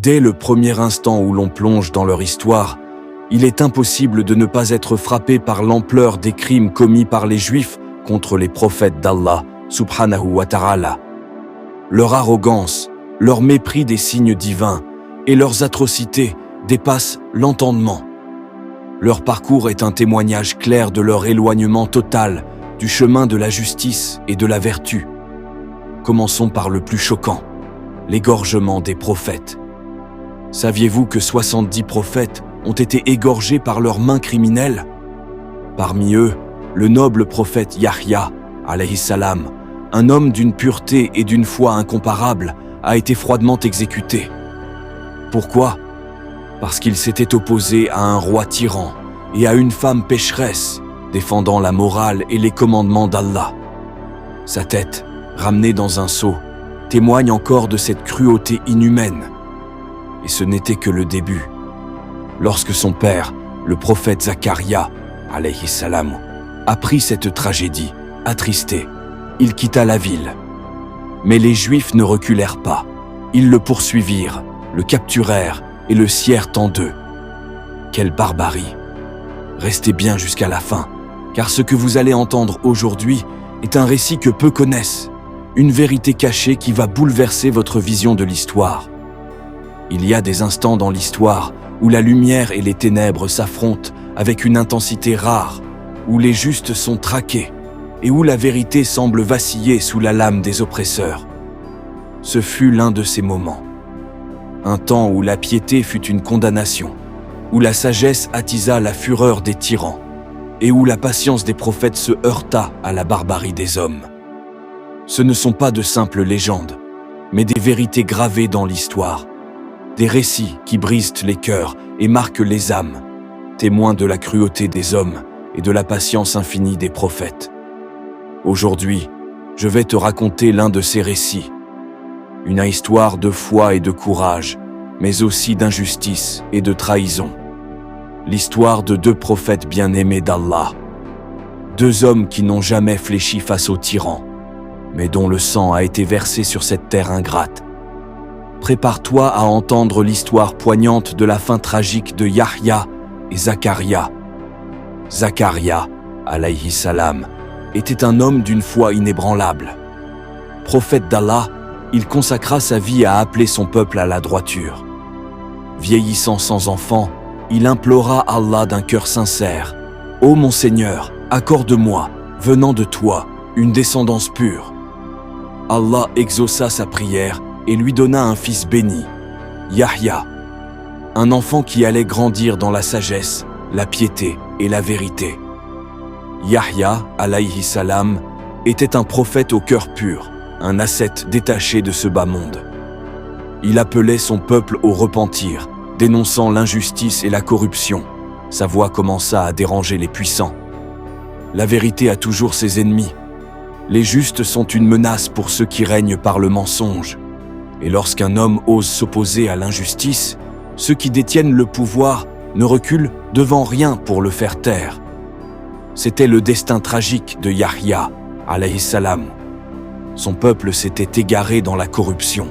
Dès le premier instant où l'on plonge dans leur histoire, il est impossible de ne pas être frappé par l'ampleur des crimes commis par les Juifs contre les prophètes d'Allah, subhanahu wa ta'ala. Leur arrogance, leur mépris des signes divins et leurs atrocités dépassent l'entendement. Leur parcours est un témoignage clair de leur éloignement total du chemin de la justice et de la vertu. Commençons par le plus choquant, l'égorgement des prophètes. Saviez-vous que 70 prophètes ont été égorgés par leurs mains criminelles? Parmi eux, le noble prophète Yahya, alayhi salam, un homme d'une pureté et d'une foi incomparables, a été froidement exécuté. Pourquoi? Parce qu'il s'était opposé à un roi tyran et à une femme pécheresse, défendant la morale et les commandements d'Allah. Sa tête, ramenée dans un seau, témoigne encore de cette cruauté inhumaine. Et ce n'était que le début. Lorsque son père, le prophète Zacharia, alayhi salam, apprit cette tragédie, attristé, il quitta la ville. Mais les Juifs ne reculèrent pas. Ils le poursuivirent, le capturèrent et le scièrent en deux. Quelle barbarie! Restez bien jusqu'à la fin, car ce que vous allez entendre aujourd'hui est un récit que peu connaissent, une vérité cachée qui va bouleverser votre vision de l'histoire. Il y a des instants dans l'histoire où la lumière et les ténèbres s'affrontent avec une intensité rare, où les justes sont traqués et où la vérité semble vaciller sous la lame des oppresseurs. Ce fut l'un de ces moments. Un temps où la piété fut une condamnation, où la sagesse attisa la fureur des tyrans et où la patience des prophètes se heurta à la barbarie des hommes. Ce ne sont pas de simples légendes, mais des vérités gravées dans l'histoire. Des récits qui brisent les cœurs et marquent les âmes, témoins de la cruauté des hommes et de la patience infinie des prophètes. Aujourd'hui, je vais te raconter l'un de ces récits. Une histoire de foi et de courage, mais aussi d'injustice et de trahison. L'histoire de deux prophètes bien-aimés d'Allah. Deux hommes qui n'ont jamais fléchi face aux tyrans, mais dont le sang a été versé sur cette terre ingrate. Prépare-toi à entendre l'histoire poignante de la fin tragique de Yahya et Zacharia. Zacharia, alayhi salam, était un homme d'une foi inébranlable. Prophète d'Allah, il consacra sa vie à appeler son peuple à la droiture. Vieillissant sans enfant, il implora Allah d'un cœur sincère. « Ô mon Seigneur, accorde-moi, venant de toi, une descendance pure. » Allah exauça sa prière et lui donna un fils béni, Yahya, un enfant qui allait grandir dans la sagesse, la piété et la vérité. Yahya, alayhi salam, était un prophète au cœur pur, un ascète détaché de ce bas monde. Il appelait son peuple au repentir, dénonçant l'injustice et la corruption. Sa voix commença à déranger les puissants. La vérité a toujours ses ennemis. Les justes sont une menace pour ceux qui règnent par le mensonge. Et lorsqu'un homme ose s'opposer à l'injustice, ceux qui détiennent le pouvoir ne reculent devant rien pour le faire taire. C'était le destin tragique de Yahya, alayhi salam. Son peuple s'était égaré dans la corruption.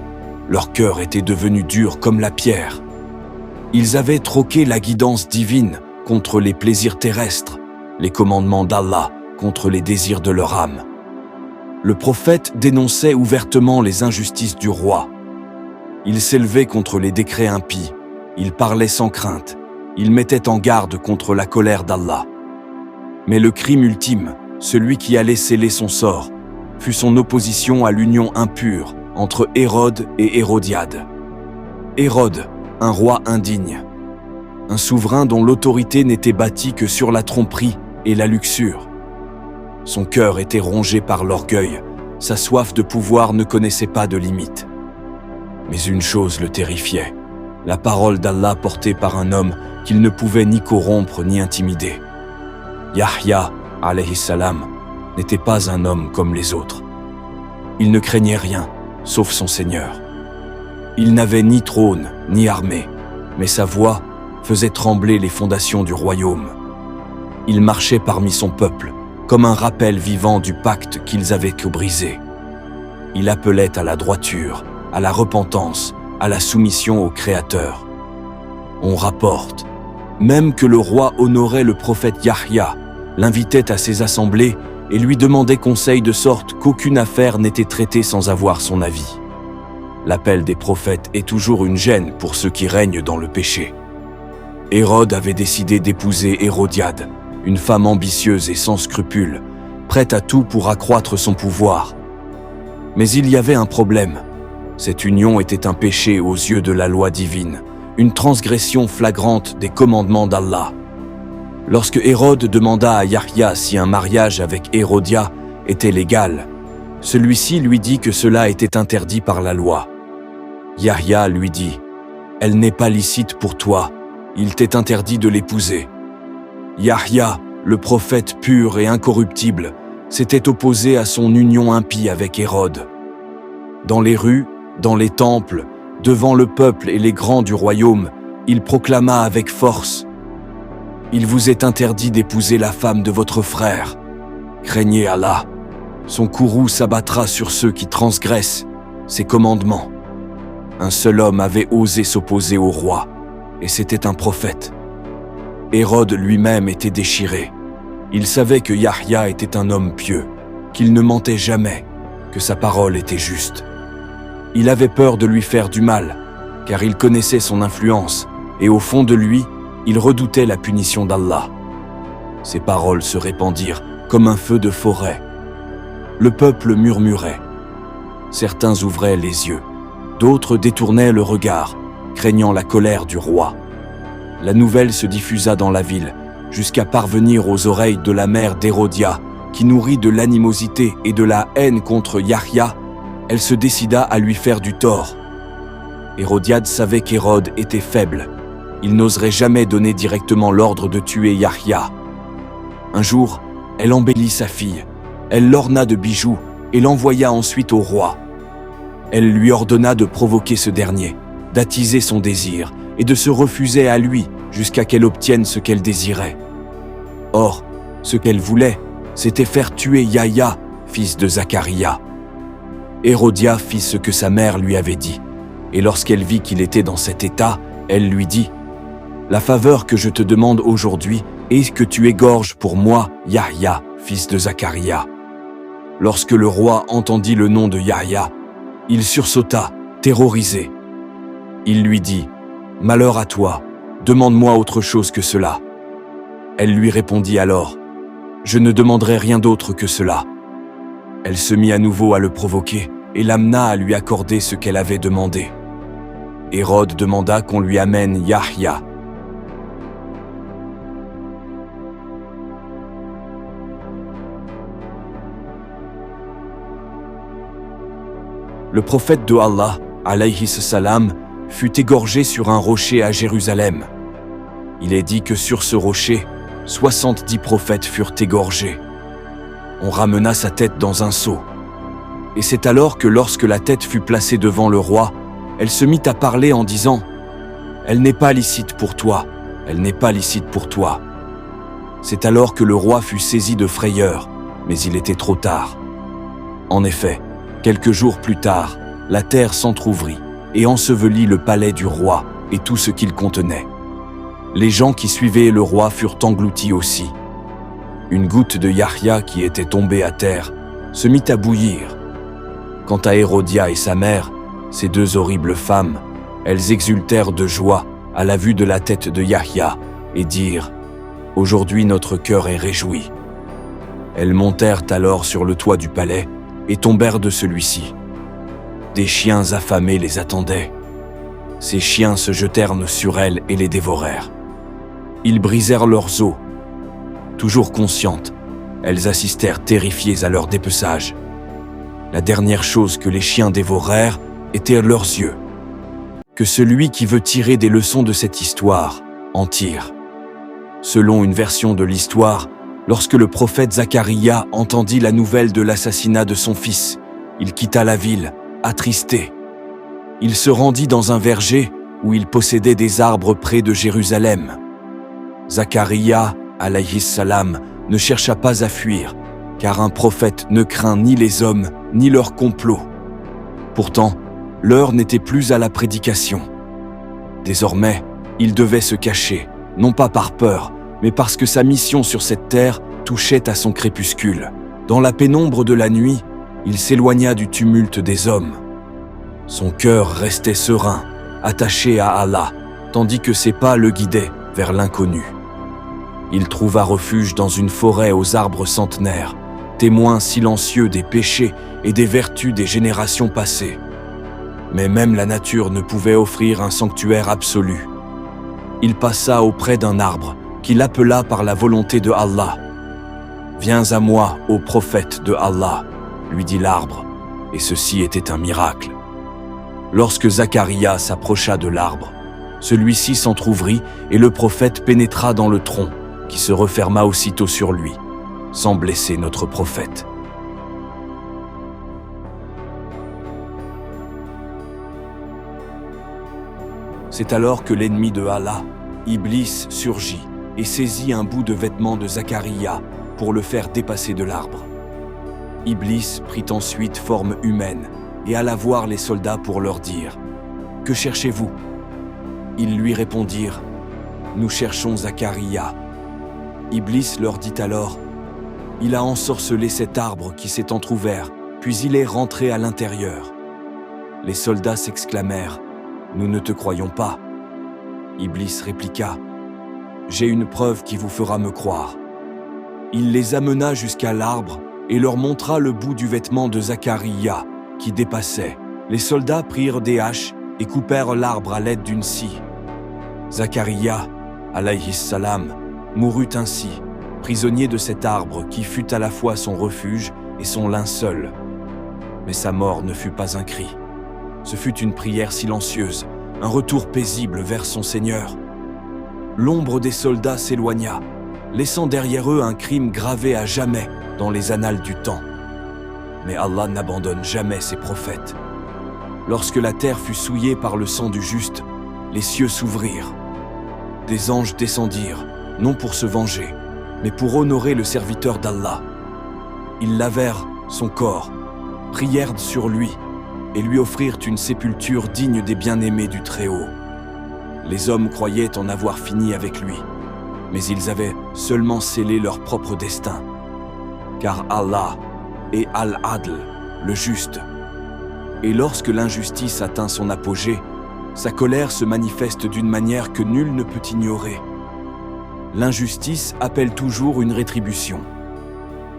Leur cœur était devenu dur comme la pierre. Ils avaient troqué la guidance divine contre les plaisirs terrestres, les commandements d'Allah contre les désirs de leur âme. Le prophète dénonçait ouvertement les injustices du roi. Il s'élevait contre les décrets impies, il parlait sans crainte, il mettait en garde contre la colère d'Allah. Mais le crime ultime, celui qui allait sceller son sort, fut son opposition à l'union impure entre Hérode et Hérodiade. Hérode, un roi indigne, un souverain dont l'autorité n'était bâtie que sur la tromperie et la luxure. Son cœur était rongé par l'orgueil, sa soif de pouvoir ne connaissait pas de limite. Mais une chose le terrifiait, la parole d'Allah portée par un homme qu'il ne pouvait ni corrompre ni intimider. Yahya, alayhi salam, n'était pas un homme comme les autres. Il ne craignait rien, sauf son Seigneur. Il n'avait ni trône, ni armée, mais sa voix faisait trembler les fondations du royaume. Il marchait parmi son peuple, comme un rappel vivant du pacte qu'ils avaient brisé. Il appelait à la droiture, à la repentance, à la soumission au Créateur. On rapporte même que le roi honorait le prophète Yahya, l'invitait à ses assemblées et lui demandait conseil de sorte qu'aucune affaire n'était traitée sans avoir son avis. L'appel des prophètes est toujours une gêne pour ceux qui règnent dans le péché. Hérode avait décidé d'épouser Hérodiade, une femme ambitieuse et sans scrupules, prête à tout pour accroître son pouvoir. Mais il y avait un problème. Cette union était un péché aux yeux de la loi divine, une transgression flagrante des commandements d'Allah. Lorsque Hérode demanda à Yahya si un mariage avec Hérodia était légal, celui-ci lui dit que cela était interdit par la loi. Yahya lui dit « Elle n'est pas licite pour toi, il t'est interdit de l'épouser. » Yahya, le prophète pur et incorruptible, s'était opposé à son union impie avec Hérode. Dans les rues, dans les temples, devant le peuple et les grands du royaume, il proclama avec force « Il vous est interdit d'épouser la femme de votre frère. Craignez Allah. Son courroux s'abattra sur ceux qui transgressent ses commandements. » Un seul homme avait osé s'opposer au roi, et c'était un prophète. Hérode lui-même était déchiré. Il savait que Yahya était un homme pieux, qu'il ne mentait jamais, que sa parole était juste. Il avait peur de lui faire du mal, car il connaissait son influence, et au fond de lui, il redoutait la punition d'Allah. Ses paroles se répandirent comme un feu de forêt. Le peuple murmurait. Certains ouvraient les yeux, d'autres détournaient le regard, craignant la colère du roi. La nouvelle se diffusa dans la ville, jusqu'à parvenir aux oreilles de la mère d'Hérodia, qui nourrit de l'animosité et de la haine contre Yahya. Elle se décida à lui faire du tort. Hérodiade savait qu'Hérode était faible. Il n'oserait jamais donner directement l'ordre de tuer Yahya. Un jour, elle embellit sa fille. Elle l'orna de bijoux et l'envoya ensuite au roi. Elle lui ordonna de provoquer ce dernier, d'attiser son désir et de se refuser à lui jusqu'à qu'elle obtienne ce qu'elle désirait. Or, ce qu'elle voulait, c'était faire tuer Yahya, fils de Zacharia. Hérodia fit ce que sa mère lui avait dit, et lorsqu'elle vit qu'il était dans cet état, elle lui dit « La faveur que je te demande aujourd'hui est que tu égorges pour moi Yahya, fils de Zacharia. » Lorsque le roi entendit le nom de Yahya, il sursauta, terrorisé. Il lui dit « Malheur à toi, demande-moi autre chose que cela. » Elle lui répondit alors « Je ne demanderai rien d'autre que cela. » Elle se mit à nouveau à le provoquer et l'amena à lui accorder ce qu'elle avait demandé. Hérode demanda qu'on lui amène Yahya. Le prophète de Allah, alayhi salam, fut égorgé sur un rocher à Jérusalem. Il est dit que sur ce rocher, 70 prophètes furent égorgés. On ramena sa tête dans un seau. Et c'est alors que lorsque la tête fut placée devant le roi, elle se mit à parler en disant « Elle n'est pas licite pour toi, elle n'est pas licite pour toi. » C'est alors que le roi fut saisi de frayeur, mais il était trop tard. En effet, quelques jours plus tard, la terre s'entr'ouvrit et ensevelit le palais du roi et tout ce qu'il contenait. Les gens qui suivaient le roi furent engloutis aussi. Une goutte de Yahya qui était tombée à terre se mit à bouillir. Quant à Hérodia et sa mère, ces deux horribles femmes, elles exultèrent de joie à la vue de la tête de Yahya et dirent « Aujourd'hui notre cœur est réjoui ». Elles montèrent alors sur le toit du palais et tombèrent de celui-ci. Des chiens affamés les attendaient. Ces chiens se jetèrent sur elles et les dévorèrent. Ils brisèrent leurs os. Toujours conscientes, elles assistèrent terrifiées à leur dépeçage. La dernière chose que les chiens dévorèrent étaient leurs yeux. Que celui qui veut tirer des leçons de cette histoire en tire. Selon une version de l'histoire, lorsque le prophète Zacharia entendit la nouvelle de l'assassinat de son fils, il quitta la ville, attristé. Il se rendit dans un verger où il possédait des arbres près de Jérusalem. Zacharia, alayhi salam, ne chercha pas à fuir, car un prophète ne craint ni les hommes, ni leurs complots. Pourtant, L'heure n'était plus à la prédication. Désormais, il devait se cacher, non pas par peur, mais parce que sa mission sur cette terre touchait à son crépuscule. Dans la pénombre de la nuit, il s'éloigna du tumulte des hommes. Son cœur restait serein, attaché à Allah, tandis que ses pas le guidaient vers l'inconnu. Il trouva refuge dans une forêt aux arbres centenaires, témoin silencieux des péchés et des vertus des générations passées. Mais même la nature ne pouvait offrir un sanctuaire absolu. Il passa auprès d'un arbre qui l'appela par la volonté de Allah. « Viens à moi, ô prophète de Allah », lui dit l'arbre, et ceci était un miracle. Lorsque Zacharia s'approcha de l'arbre, celui-ci s'entr'ouvrit et le prophète pénétra dans le tronc, qui se referma aussitôt sur lui, sans blesser notre prophète. C'est alors que l'ennemi de Allah, Iblis, surgit et saisit un bout de vêtement de Zacharia pour le faire dépasser de l'arbre. Iblis prit ensuite forme humaine et alla voir les soldats pour leur dire « Que cherchez-vous » Ils lui répondirent « Nous cherchons Zacharia ». Iblis leur dit alors « Il a ensorcelé cet arbre qui s'est entrouvert, puis il est rentré à l'intérieur. » Les soldats s'exclamèrent « Nous ne te croyons pas. » Iblis répliqua « J'ai une preuve qui vous fera me croire. » Il les amena jusqu'à l'arbre et leur montra le bout du vêtement de Zacharia qui dépassait. Les soldats prirent des haches et coupèrent l'arbre à l'aide d'une scie. Zacharia, alayhi salam, mourut ainsi, prisonnier de cet arbre qui fut à la fois son refuge et son linceul. Mais sa mort ne fut pas un cri. Ce fut une prière silencieuse, un retour paisible vers son Seigneur. L'ombre des soldats s'éloigna, laissant derrière eux un crime gravé à jamais dans les annales du temps. Mais Allah n'abandonne jamais ses prophètes. Lorsque la terre fut souillée par le sang du juste, les cieux s'ouvrirent. Des anges descendirent, non pour se venger, mais pour honorer le serviteur d'Allah. Ils lavèrent son corps, prièrent sur lui et lui offrirent une sépulture digne des bien-aimés du Très-Haut. Les hommes croyaient en avoir fini avec lui, mais ils avaient seulement scellé leur propre destin. Car Allah est Al-Adl, le juste. Et lorsque l'injustice atteint son apogée, sa colère se manifeste d'une manière que nul ne peut ignorer. L'injustice appelle toujours une rétribution.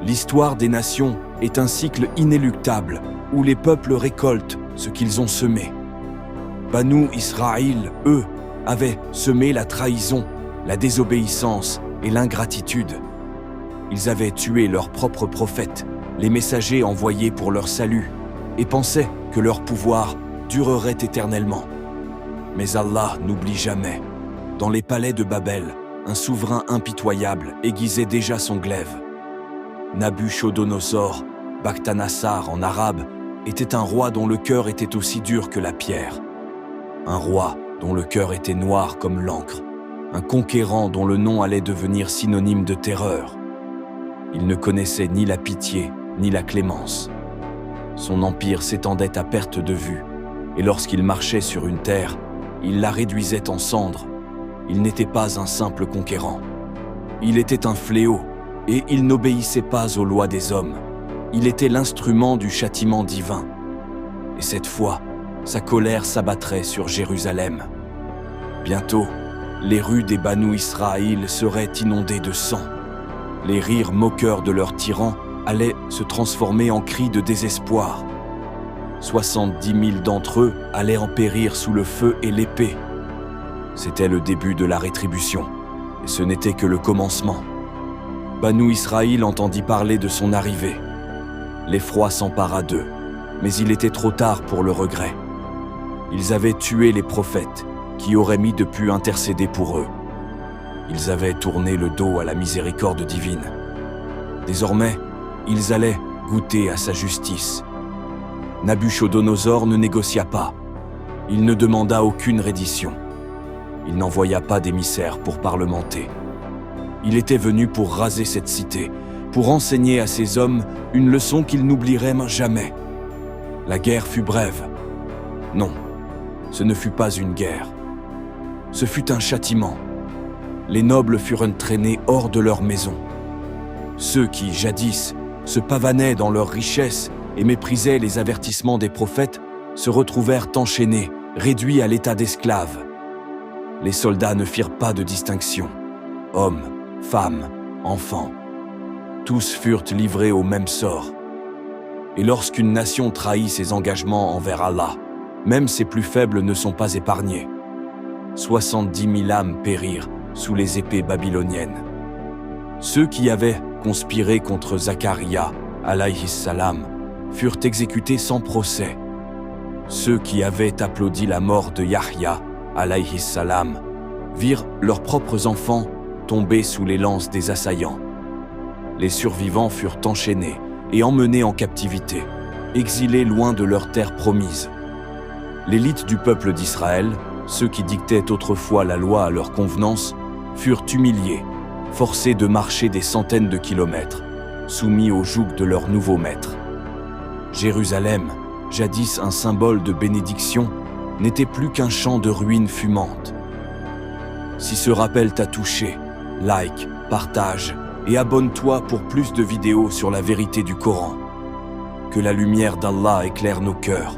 L'histoire des nations est un cycle inéluctable où les peuples récoltent ce qu'ils ont semé. Banu Israël, eux, avaient semé la trahison, la désobéissance et l'ingratitude. Ils avaient tué leurs propres prophètes, les messagers envoyés pour leur salut, et pensaient que leur pouvoir durerait éternellement. Mais Allah n'oublie jamais. Dans les palais de Babel, un souverain impitoyable aiguisait déjà son glaive. Nabuchodonosor, Baktanassar en arabe, était un roi dont le cœur était aussi dur que la pierre. Un roi dont le cœur était noir comme l'encre. Un conquérant dont le nom allait devenir synonyme de terreur. Il ne connaissait ni la pitié, ni la clémence. Son empire s'étendait à perte de vue, et lorsqu'il marchait sur une terre, il la réduisait en cendres. Il n'était pas un simple conquérant. Il était un fléau, et il n'obéissait pas aux lois des hommes. Il était l'instrument du châtiment divin. Et cette fois, sa colère s'abattrait sur Jérusalem. Bientôt, les rues des Banu Israël seraient inondées de sang. Les rires moqueurs de leurs tyrans allaient se transformer en cris de désespoir. 70 000 d'entre eux allaient en périr sous le feu et l'épée. C'était le début de la rétribution, et ce n'était que le commencement. Banu Israël entendit parler de son arrivée. L'effroi s'empara d'eux, mais il était trop tard pour le regret. Ils avaient tué les prophètes, qui auraient mis depuis intercéder pour eux. Ils avaient tourné le dos à la miséricorde divine. Désormais, ils allaient goûter à sa justice. Nabuchodonosor ne négocia pas. Il ne demanda aucune reddition. Il n'envoya pas d'émissaire pour parlementer. Il était venu pour raser cette cité, pour enseigner à ses hommes une leçon qu'ils n'oublieraient jamais. La guerre fut brève. Non, ce ne fut pas une guerre. Ce fut un châtiment. Les nobles furent traînés hors de leur maison. Ceux qui, jadis, se pavanaient dans leur richesse et méprisaient les avertissements des prophètes se retrouvèrent enchaînés, réduits à l'état d'esclaves. Les soldats ne firent pas de distinction. Hommes, femmes, enfants. Tous furent livrés au même sort. Et lorsqu'une nation trahit ses engagements envers Allah, même ses plus faibles ne sont pas épargnés. 70 000 âmes périrent sous les épées babyloniennes. Ceux qui avaient conspiré contre Zacharia, alayhi salam, furent exécutés sans procès. Ceux qui avaient applaudi la mort de Yahya, alayhi salam, virent leurs propres enfants tomber sous les lances des assaillants. Les survivants furent enchaînés et emmenés en captivité, exilés loin de leur terre promise. L'élite du peuple d'Israël, ceux qui dictaient autrefois la loi à leur convenance, furent humiliés, forcés de marcher des centaines de kilomètres, soumis au joug de leur nouveau maître. Jérusalem, jadis un symbole de bénédiction, n'était plus qu'un champ de ruines fumantes. Si ce rappel t'a touché, like, partage et abonne-toi pour plus de vidéos sur la vérité du Coran. Que la lumière d'Allah éclaire nos cœurs